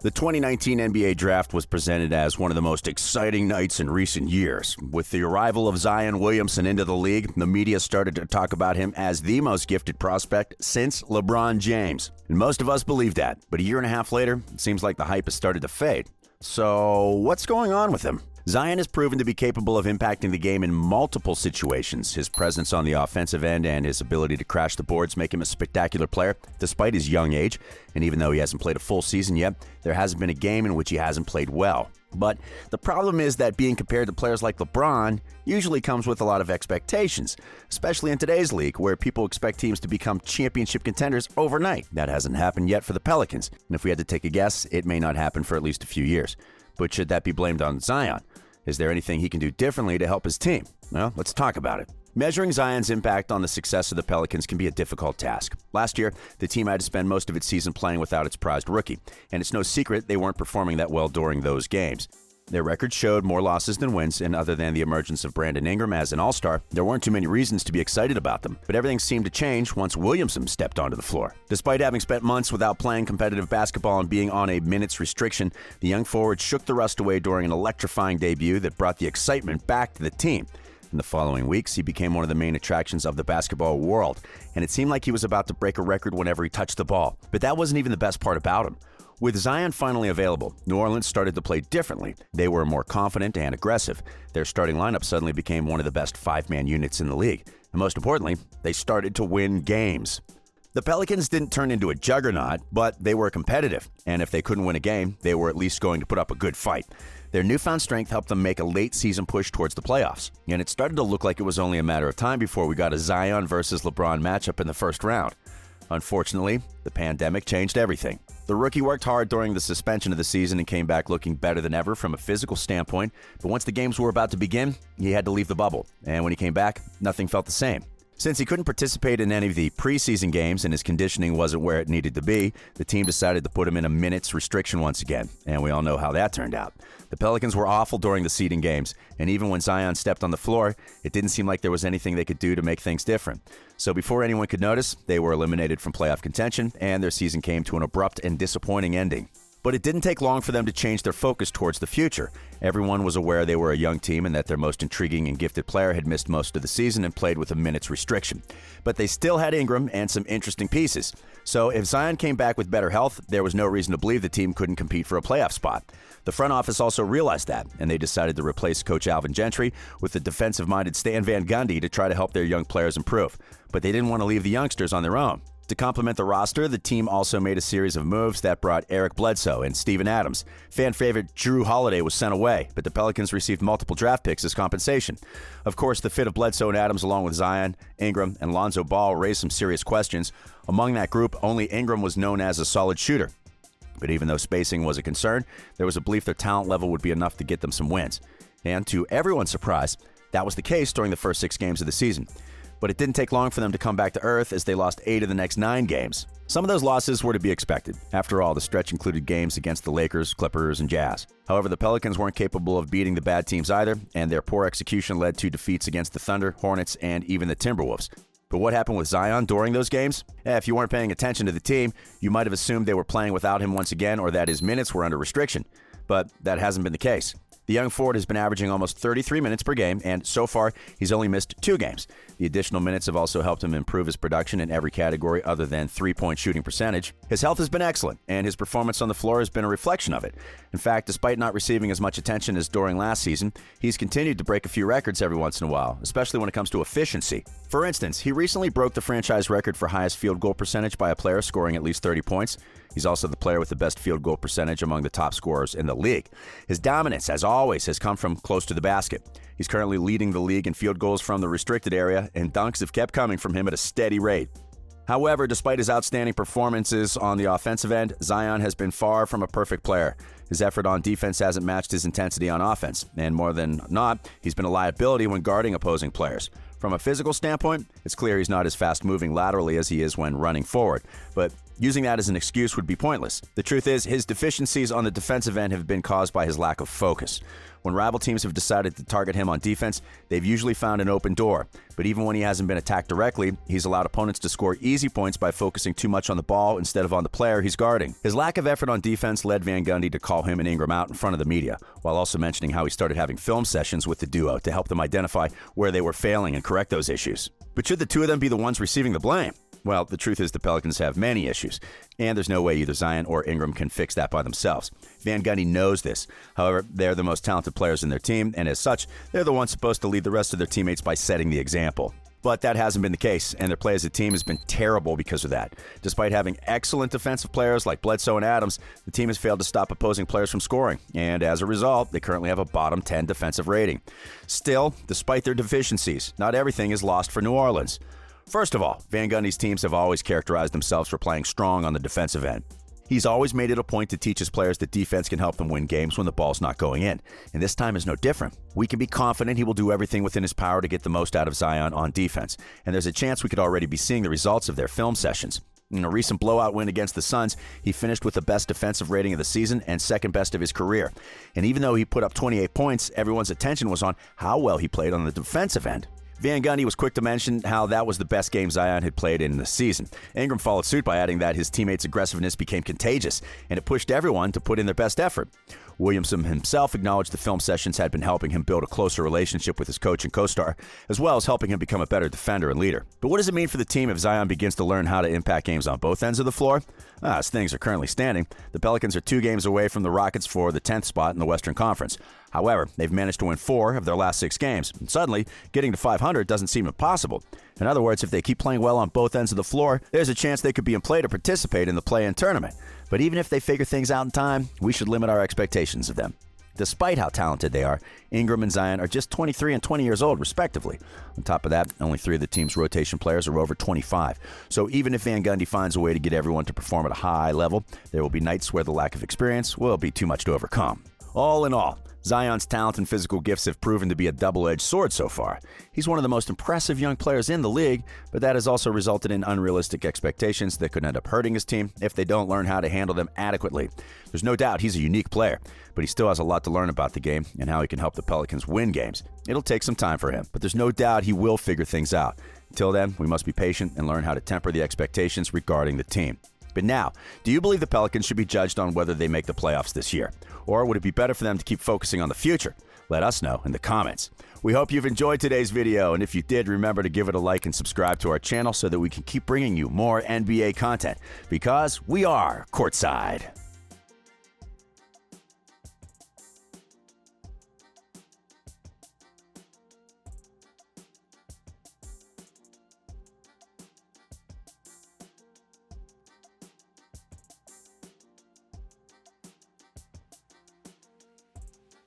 The 2019 NBA Draft was presented as one of the most exciting nights in recent years. With the arrival of Zion Williamson into the league, the media started to talk about him as the most gifted prospect since LeBron James. And most of us believed that, but a year and a half later, it seems like the hype has started to fade. So, what's going on with him? Zion has proven to be capable of impacting the game in multiple situations. His presence on the offensive end and his ability to crash the boards make him a spectacular player, despite his young age. And even though he hasn't played a full season yet, there hasn't been a game in which he hasn't played well. But the problem is that being compared to players like LeBron usually comes with a lot of expectations, especially in today's league, where people expect teams to become championship contenders overnight. That hasn't happened yet for the Pelicans, and if we had to take a guess, it may not happen for at least a few years. But should that be blamed on Zion? Is there anything he can do differently to help his team? Well, let's talk about it. Measuring Zion's impact on the success of the Pelicans can be a difficult task. Last year, the team had to spend most of its season playing without its prized rookie, and it's no secret they weren't performing that well during those games. Their record showed more losses than wins, and other than the emergence of Brandon Ingram as an all-star, there weren't too many reasons to be excited about them. But everything seemed to change once Williamson stepped onto the floor. Despite having spent months without playing competitive basketball and being on a minutes restriction, the young forward shook the rust away during an electrifying debut that brought the excitement back to the team. In the following weeks, he became one of the main attractions of the basketball world, and it seemed like he was about to break a record whenever he touched the ball. But that wasn't even the best part about him. With Zion finally available, New Orleans started to play differently. They were more confident and aggressive. Their starting lineup suddenly became one of the best five-man units in the league. And most importantly, they started to win games. The Pelicans didn't turn into a juggernaut, but they were competitive. And if they couldn't win a game, they were at least going to put up a good fight. Their newfound strength helped them make a late-season push towards the playoffs. And it started to look like it was only a matter of time before we got a Zion versus LeBron matchup in the first round. Unfortunately, the pandemic changed everything. The rookie worked hard during the suspension of the season and came back looking better than ever from a physical standpoint, but once the games were about to begin, he had to leave the bubble, and when he came back, nothing felt the same. Since he couldn't participate in any of the preseason games and his conditioning wasn't where it needed to be, the team decided to put him in a minutes restriction once again, and we all know how that turned out. The Pelicans were awful during the seeding games, and even when Zion stepped on the floor, it didn't seem like there was anything they could do to make things different. So before anyone could notice, they were eliminated from playoff contention, and their season came to an abrupt and disappointing ending. But it didn't take long for them to change their focus towards the future. Everyone was aware they were a young team and that their most intriguing and gifted player had missed most of the season and played with a minutes restriction. But they still had Ingram and some interesting pieces. So if Zion came back with better health, there was no reason to believe the team couldn't compete for a playoff spot. The front office also realized that, and they decided to replace Coach Alvin Gentry with the defensive-minded Stan Van Gundy to try to help their young players improve. But they didn't want to leave the youngsters on their own. To complement the roster, the team also made a series of moves that brought Eric Bledsoe and Steven Adams. Fan favorite Drew Holiday was sent away, but the Pelicans received multiple draft picks as compensation. Of course, the fit of Bledsoe and Adams along with Zion, Ingram, and Lonzo Ball raised some serious questions. Among that group, only Ingram was known as a solid shooter. But even though spacing was a concern, there was a belief their talent level would be enough to get them some wins. And to everyone's surprise, that was the case during the first 6 games of the season. But it didn't take long for them to come back to earth as they lost 8 of the next 9 games. Some of those losses were to be expected. After all, the stretch included games against the Lakers, Clippers, and Jazz. However, the Pelicans weren't capable of beating the bad teams either, and their poor execution led to defeats against the Thunder, Hornets, and even the Timberwolves. But what happened with Zion during those games? If you weren't paying attention to the team, you might have assumed they were playing without him once again or that his minutes were under restriction. But that hasn't been the case. The young forward has been averaging almost 33 minutes per game, and so far, he's only missed 2 games. The additional minutes have also helped him improve his production in every category other than three-point shooting percentage. His health has been excellent, and his performance on the floor has been a reflection of it. In fact, despite not receiving as much attention as during last season, he's continued to break a few records every once in a while, especially when it comes to efficiency. For instance, he recently broke the franchise record for highest field goal percentage by a player scoring at least 30 points. He's also the player with the best field goal percentage among the top scorers in the league. His dominance, as always, has come from close to the basket. He's currently leading the league in field goals from the restricted area, and dunks have kept coming from him at a steady rate. However, despite his outstanding performances on the offensive end, Zion has been far from a perfect player. His effort on defense hasn't matched his intensity on offense, and more than not, he's been a liability when guarding opposing players. From a physical standpoint, it's clear he's not as fast-moving laterally as he is when running forward, but Using that as an excuse would be pointless. The truth is, his deficiencies on the defensive end have been caused by his lack of focus. When rival teams have decided to target him on defense, they've usually found an open door. But even when he hasn't been attacked directly, he's allowed opponents to score easy points by focusing too much on the ball instead of on the player he's guarding. His lack of effort on defense led Van Gundy to call him and Ingram out in front of the media, while also mentioning how he started having film sessions with the duo to help them identify where they were failing and correct those issues. But should the two of them be the ones receiving the blame? Well, the truth is the Pelicans have many issues, and there's no way either Zion or Ingram can fix that by themselves. Van Gundy knows this. However, they're the most talented players in their team, and as such, they're the ones supposed to lead the rest of their teammates by setting the example. But that hasn't been the case, and their play as a team has been terrible because of that. Despite having excellent defensive players like Bledsoe and Adams, the team has failed to stop opposing players from scoring, and as a result, they currently have a bottom 10 defensive rating. Still, despite their deficiencies, not everything is lost for New Orleans. First of all, Van Gundy's teams have always characterized themselves for playing strong on the defensive end. He's always made it a point to teach his players that defense can help them win games when the ball's not going in, and this time is no different. We can be confident he will do everything within his power to get the most out of Zion on defense, and there's a chance we could already be seeing the results of their film sessions. In a recent blowout win against the Suns, he finished with the best defensive rating of the season and second best of his career. And even though he put up 28 points, everyone's attention was on how well he played on the defensive end. Van Gundy was quick to mention how that was the best game Zion had played in the season. Ingram followed suit by adding that his teammates' aggressiveness became contagious, and it pushed everyone to put in their best effort. Williamson himself acknowledged the film sessions had been helping him build a closer relationship with his coach and co-star, as well as helping him become a better defender and leader. But what does it mean for the team if Zion begins to learn how to impact games on both ends of the floor? As things are currently standing, the Pelicans are 2 games away from the Rockets for the 10th spot in the Western Conference. However, they've managed to win 4 of their last 6 games, and suddenly, getting to 500 doesn't seem impossible. In other words, if they keep playing well on both ends of the floor, there's a chance they could be in play to participate in the play-in tournament. But even if they figure things out in time, we should limit our expectations of them. Despite how talented they are, Ingram and Zion are just 23 and 20 years old, respectively. On top of that, only 3 of the team's rotation players are over 25. So even if Van Gundy finds a way to get everyone to perform at a high level, there will be nights where the lack of experience will be too much to overcome. All in all, Zion's talent and physical gifts have proven to be a double-edged sword so far. He's one of the most impressive young players in the league, but that has also resulted in unrealistic expectations that could end up hurting his team if they don't learn how to handle them adequately. There's no doubt he's a unique player, but he still has a lot to learn about the game and how he can help the Pelicans win games. It'll take some time for him, but there's no doubt he will figure things out. Until then, we must be patient and learn how to temper the expectations regarding the team. But now, do you believe the Pelicans should be judged on whether they make the playoffs this year? Or would it be better for them to keep focusing on the future? Let us know in the comments. We hope you've enjoyed today's video, and if you did, remember to give it a like and subscribe to our channel so that we can keep bringing you more NBA content, because we are Courtside.